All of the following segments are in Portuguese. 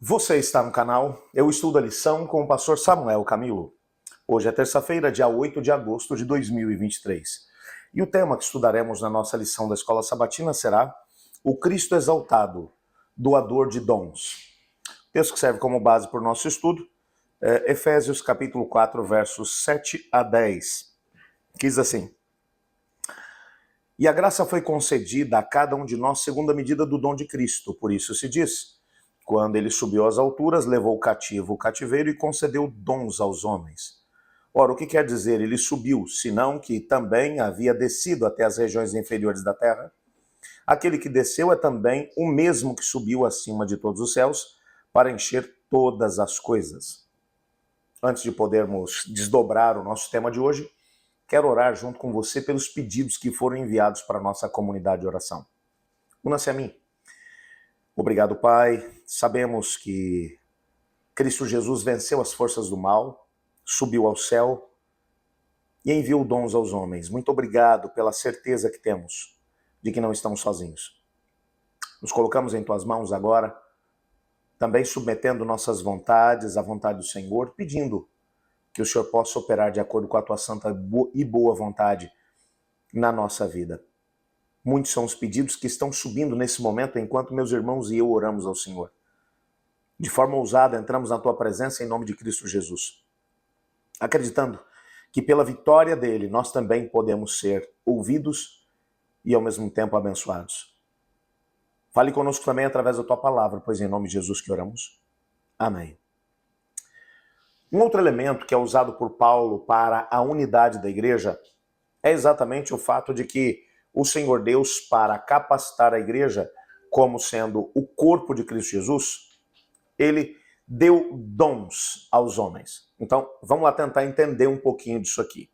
Você está no canal Eu Estudo a Lição com o pastor Samuel Camilo. Hoje é terça-feira, dia 8 de agosto de 2023. E o tema que estudaremos na nossa lição da Escola Sabatina será o Cristo Exaltado, doador de dons. O texto que serve como base para o nosso estudo é Efésios capítulo 4, versos 7 a 10. Que diz assim: E a graça foi concedida a cada um de nós segundo a medida do dom de Cristo. Por isso se diz: quando ele subiu às alturas, levou cativo o cativeiro e concedeu dons aos homens. Ora, o que quer dizer ele subiu, senão que também havia descido até as regiões inferiores da terra? Aquele que desceu é também o mesmo que subiu acima de todos os céus para encher todas as coisas. Antes de podermos desdobrar o nosso tema de hoje, quero orar junto com você pelos pedidos que foram enviados para a nossa comunidade de oração. Una-se a mim. Obrigado, Pai. Sabemos que Cristo Jesus venceu as forças do mal, subiu ao céu e enviou dons aos homens. Muito obrigado pela certeza que temos de que não estamos sozinhos. Nos colocamos em Tuas mãos agora, também submetendo nossas vontades à vontade do Senhor, pedindo que o Senhor possa operar de acordo com a Tua santa e boa vontade na nossa vida. Muitos são os pedidos que estão subindo nesse momento enquanto meus irmãos e eu oramos ao Senhor. De forma ousada, entramos na Tua presença em nome de Cristo Jesus, acreditando que pela vitória dele nós também podemos ser ouvidos e ao mesmo tempo abençoados. Fale conosco também através da Tua palavra, pois em nome de Jesus que oramos. Amém. Um outro elemento que é usado por Paulo para a unidade da igreja é exatamente o fato de que o Senhor Deus, para capacitar a igreja como sendo o corpo de Cristo Jesus, ele deu dons aos homens. Então, vamos lá tentar entender um pouquinho disso aqui.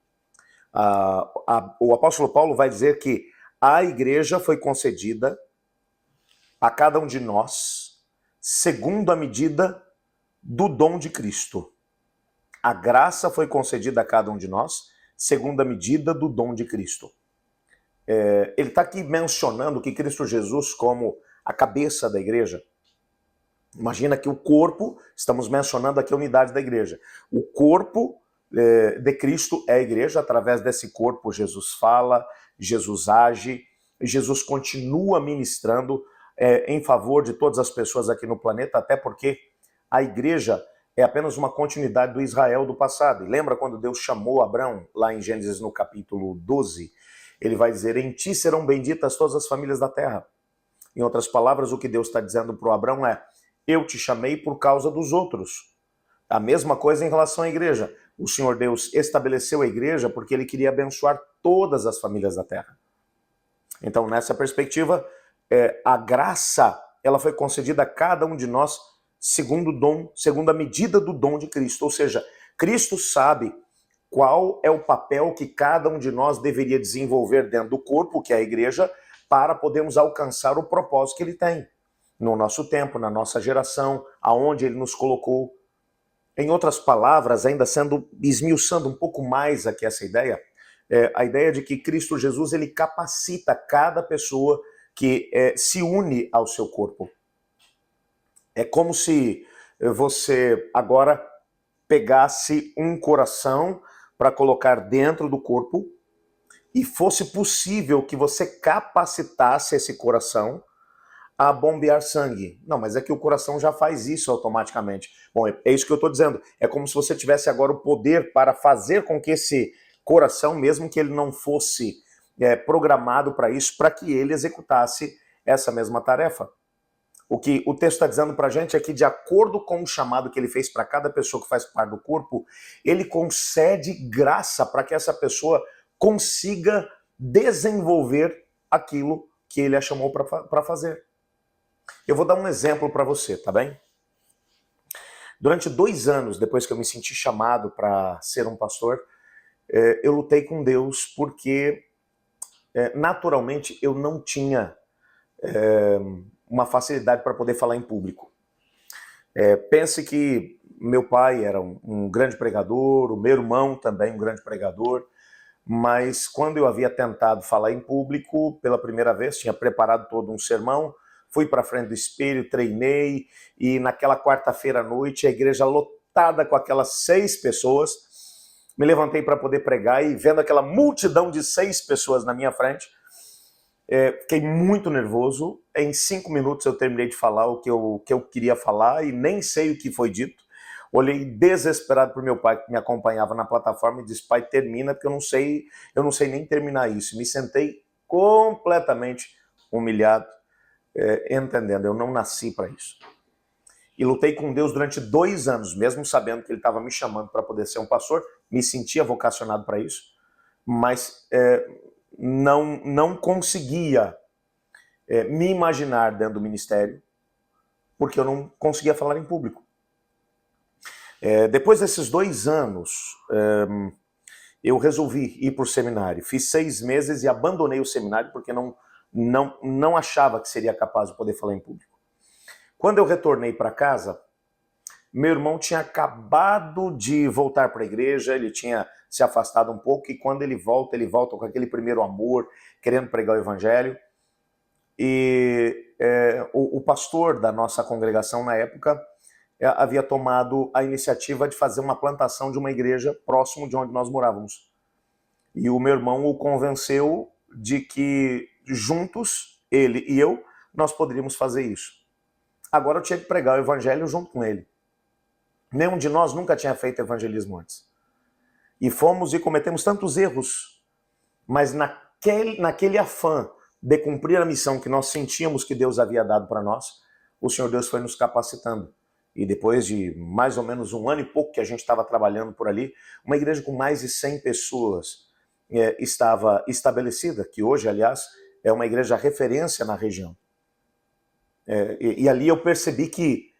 O apóstolo Paulo vai dizer que a igreja foi concedida a cada um de nós segundo a medida do dom de Cristo. A graça foi concedida a cada um de nós segundo a medida do dom de Cristo. Ele está aqui mencionando que Cristo Jesus, como a cabeça da igreja, imagina que o corpo, estamos mencionando aqui a unidade da igreja, o corpo de Cristo é a igreja, através desse corpo Jesus fala, Jesus age, Jesus continua ministrando em favor de todas as pessoas aqui no planeta, até porque a igreja é apenas uma continuidade do Israel do passado. E lembra quando Deus chamou Abraão, lá em Gênesis no capítulo 12, ele vai dizer: em ti serão benditas todas as famílias da terra. Em outras palavras, o que Deus está dizendo para o Abraão é: eu te chamei por causa dos outros. A mesma coisa em relação à igreja. O Senhor Deus estabeleceu a igreja porque ele queria abençoar todas as famílias da terra. Então, nessa perspectiva, a graça ela foi concedida a cada um de nós segundo o dom, segundo a medida do dom de Cristo. Ou seja, Cristo sabe qual é o papel que cada um de nós deveria desenvolver dentro do corpo, que é a igreja, para podermos alcançar o propósito que ele tem no nosso tempo, na nossa geração, aonde ele nos colocou. Em outras palavras, ainda esmiuçando um pouco mais aqui essa ideia, a ideia de que Cristo Jesus ele capacita cada pessoa que se une ao seu corpo. É como se você agora pegasse um coração para colocar dentro do corpo e fosse possível que você capacitasse esse coração a bombear sangue. Não, mas é que o coração já faz isso automaticamente. Bom, é isso que eu estou dizendo. É como se você tivesse agora o poder para fazer com que esse coração, mesmo que ele não fosse programado para isso, para que ele executasse essa mesma tarefa. O que o texto está dizendo para a gente é que, de acordo com o chamado que ele fez para cada pessoa que faz parte do corpo, ele concede graça para que essa pessoa consiga desenvolver aquilo que ele a chamou para fazer. Eu vou dar um exemplo para você, tá bem? Durante 2 anos, depois que eu me senti chamado para ser um pastor, eu lutei com Deus porque, naturalmente, eu não tinha uma facilidade para poder falar em público. Pense que meu pai era um grande pregador, o meu irmão também um grande pregador, mas quando eu havia tentado falar em público pela primeira vez, tinha preparado todo um sermão, fui para frente do espelho, treinei, e naquela quarta-feira à noite, a igreja lotada com aquelas 6 pessoas, me levantei para poder pregar e vendo aquela multidão de 6 pessoas na minha frente, fiquei muito nervoso. Em 5 minutos eu terminei de falar o que eu queria falar e nem sei o que foi dito. Olhei desesperado para o meu pai, que me acompanhava na plataforma, e disse: pai, termina, porque eu não sei nem terminar isso. Me sentei completamente humilhado, entendendo, eu não nasci para isso. E lutei com Deus durante 2 anos, mesmo sabendo que Ele estava me chamando para poder ser um pastor, me sentia vocacionado para isso, mas não conseguia me imaginar dentro do ministério, porque eu não conseguia falar em público. Depois desses 2 anos, eu resolvi ir para o seminário. Fiz 6 meses e abandonei o seminário porque não achava que seria capaz de poder falar em público. Quando eu retornei para casa, meu irmão tinha acabado de voltar para a igreja, ele tinha se afastado um pouco, e quando ele volta com aquele primeiro amor, querendo pregar o evangelho. E o pastor da nossa congregação na época havia tomado a iniciativa de fazer uma plantação de uma igreja próximo de onde nós morávamos. E o meu irmão o convenceu de que juntos, ele e eu, nós poderíamos fazer isso. Agora eu tinha que pregar o evangelho junto com ele. Nenhum de nós nunca tinha feito evangelismo antes. E fomos e cometemos tantos erros, mas naquele afã de cumprir a missão que nós sentíamos que Deus havia dado para nós, o Senhor Deus foi nos capacitando. E depois de mais ou menos 1 ano e pouco que a gente estava trabalhando por ali, uma igreja com mais de 100 pessoas estava estabelecida, que hoje, aliás, é uma igreja referência na região. E ali eu percebi que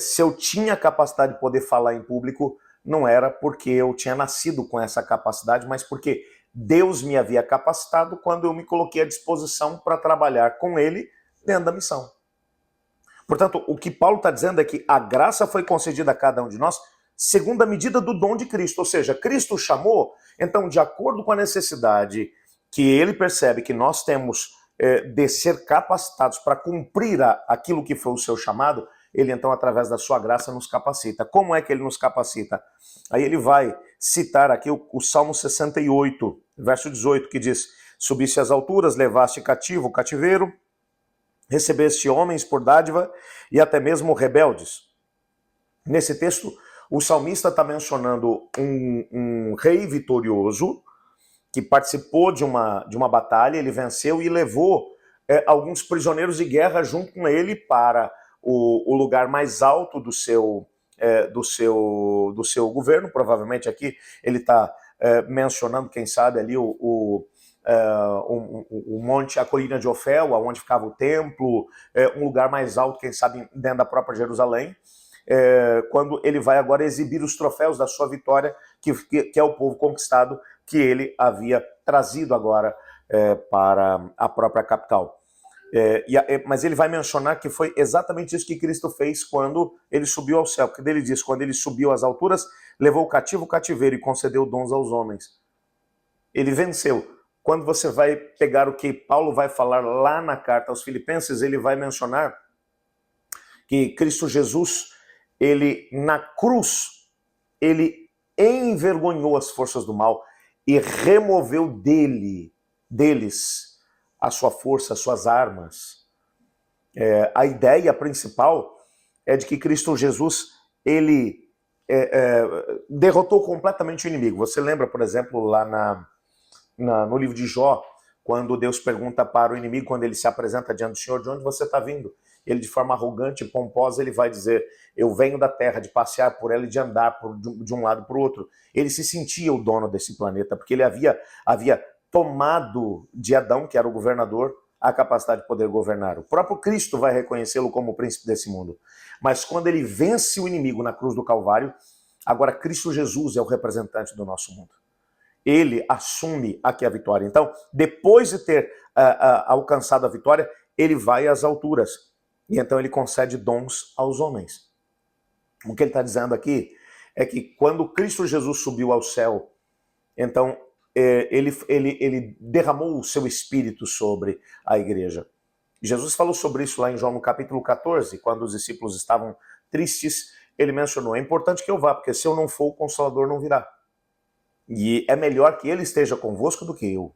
se eu tinha capacidade de poder falar em público, não era porque eu tinha nascido com essa capacidade, mas porque Deus me havia capacitado quando eu me coloquei à disposição para trabalhar com Ele dentro da missão. Portanto, o que Paulo está dizendo é que a graça foi concedida a cada um de nós segundo a medida do dom de Cristo. Ou seja, Cristo chamou, então, de acordo com a necessidade que Ele percebe que nós temos de ser capacitados para cumprir aquilo que foi o seu chamado, Ele então, através da sua graça, nos capacita. Como é que Ele nos capacita? Aí ele vai citar aqui o Salmo 68, verso 18, que diz: subiste às alturas, levaste cativo o cativeiro, recebeste homens por dádiva e até mesmo rebeldes. Nesse texto, o salmista está mencionando um rei vitorioso que participou de uma batalha, ele venceu e levou alguns prisioneiros de guerra junto com ele para o lugar mais alto do seu governo. Provavelmente aqui ele está mencionando, quem sabe, ali o monte, a colina de Ofel, onde ficava o templo, um lugar mais alto, quem sabe, dentro da própria Jerusalém, quando ele vai agora exibir os troféus da sua vitória, que é o povo conquistado, que ele havia trazido agora para a própria capital. Mas ele vai mencionar que foi exatamente isso que Cristo fez quando ele subiu ao céu, porque ele diz: quando ele subiu às alturas, levou o cativo o cativeiro e concedeu dons aos homens. Ele venceu. Quando você vai pegar o que Paulo vai falar lá na carta aos Filipenses, ele vai mencionar que Cristo Jesus, ele na cruz, ele envergonhou as forças do mal e removeu deles a sua força, as suas armas. A ideia principal é de que Cristo Jesus, ele derrotou completamente o inimigo. Você lembra, por exemplo, lá no livro de Jó, quando Deus pergunta para o inimigo, quando ele se apresenta diante do Senhor: de onde você está vindo? Ele, de forma arrogante e pomposa, ele vai dizer: eu venho da terra, de passear por ela e de andar de um lado para o outro. Ele se sentia o dono desse planeta, porque ele havia tomado de Adão, que era o governador, a capacidade de poder governar. O próprio Cristo vai reconhecê-lo como o príncipe desse mundo. Mas quando ele vence o inimigo na cruz do Calvário, agora Cristo Jesus é o representante do nosso mundo. Ele assume aqui a vitória. Então, depois de ter alcançado a vitória, ele vai às alturas. E então ele concede dons aos homens. O que ele está dizendo aqui é que quando Cristo Jesus subiu ao céu, então ele derramou o seu espírito sobre a igreja. Jesus falou sobre isso lá em João no capítulo 14, quando os discípulos estavam tristes, ele mencionou, é importante que eu vá, porque se eu não for, o Consolador não virá. E é melhor que ele esteja convosco do que eu.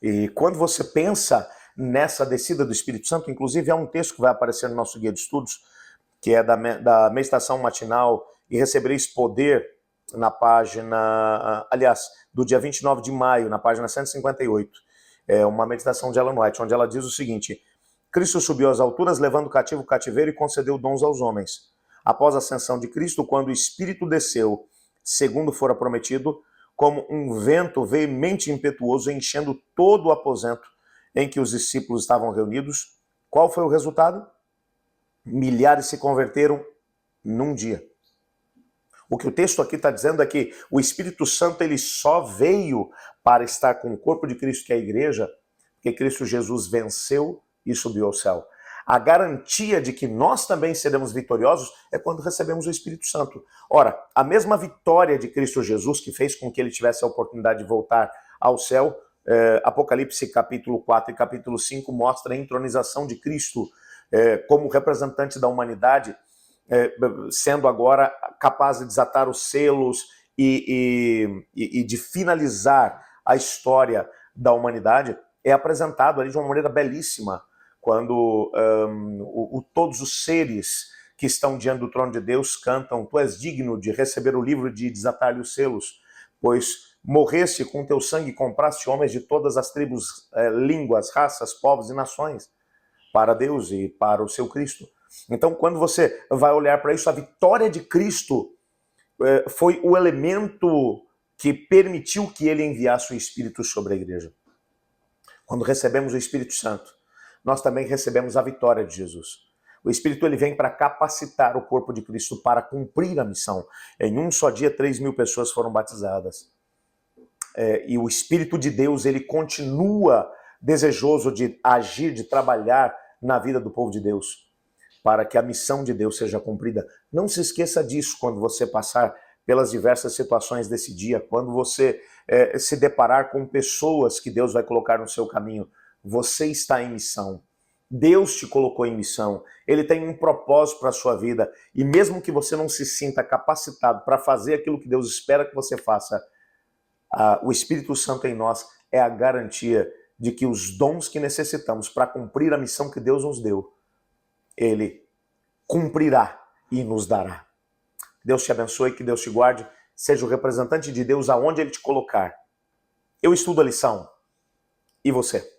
E quando você pensa nessa descida do Espírito Santo, inclusive há um texto que vai aparecer no nosso guia de estudos, que é da meditação matinal, e recebereis poder, na página, aliás, do dia 29 de maio, na página 158. É uma meditação de Ellen White, onde ela diz o seguinte: Cristo subiu às alturas, levando cativo o cativeiro e concedeu dons aos homens. Após a ascensão de Cristo, quando o Espírito desceu, segundo fora prometido, como um vento veemente e impetuoso, enchendo todo o aposento em que os discípulos estavam reunidos, qual foi o resultado? Milhares se converteram num dia. O que o texto aqui está dizendo é que o Espírito Santo ele só veio para estar com o corpo de Cristo, que é a igreja, porque Cristo Jesus venceu e subiu ao céu. A garantia de que nós também seremos vitoriosos é quando recebemos o Espírito Santo. Ora, a mesma vitória de Cristo Jesus, que fez com que ele tivesse a oportunidade de voltar ao céu, Apocalipse capítulo 4 e capítulo 5 mostra a entronização de Cristo como representante da humanidade, sendo agora capaz de desatar os selos e de finalizar a história da humanidade, é apresentado ali de uma maneira belíssima, quando todos os seres que estão diante do trono de Deus cantam: Tu és digno de receber o livro e de desatar-lhe os selos, pois morreste com teu sangue e compraste homens de todas as tribos, línguas, raças, povos e nações, para Deus e para o seu Cristo. Então, quando você vai olhar para isso, a vitória de Cristo foi o elemento que permitiu que ele enviasse o Espírito sobre a igreja. Quando recebemos o Espírito Santo, nós também recebemos a vitória de Jesus. O Espírito ele vem para capacitar o corpo de Cristo para cumprir a missão. Em um só dia, 3.000 pessoas foram batizadas. E o Espírito de Deus ele continua desejoso de agir, de trabalhar na vida do povo de Deus, para que a missão de Deus seja cumprida. Não se esqueça disso quando você passar pelas diversas situações desse dia, quando você se deparar com pessoas que Deus vai colocar no seu caminho. Você está em missão. Deus te colocou em missão. Ele tem um propósito para a sua vida. E mesmo que você não se sinta capacitado para fazer aquilo que Deus espera que você faça, o Espírito Santo em nós é a garantia de que os dons que necessitamos para cumprir a missão que Deus nos deu, ele cumprirá e nos dará. Deus te abençoe, que Deus te guarde, seja o representante de Deus aonde ele te colocar. Eu estudo a lição. E você?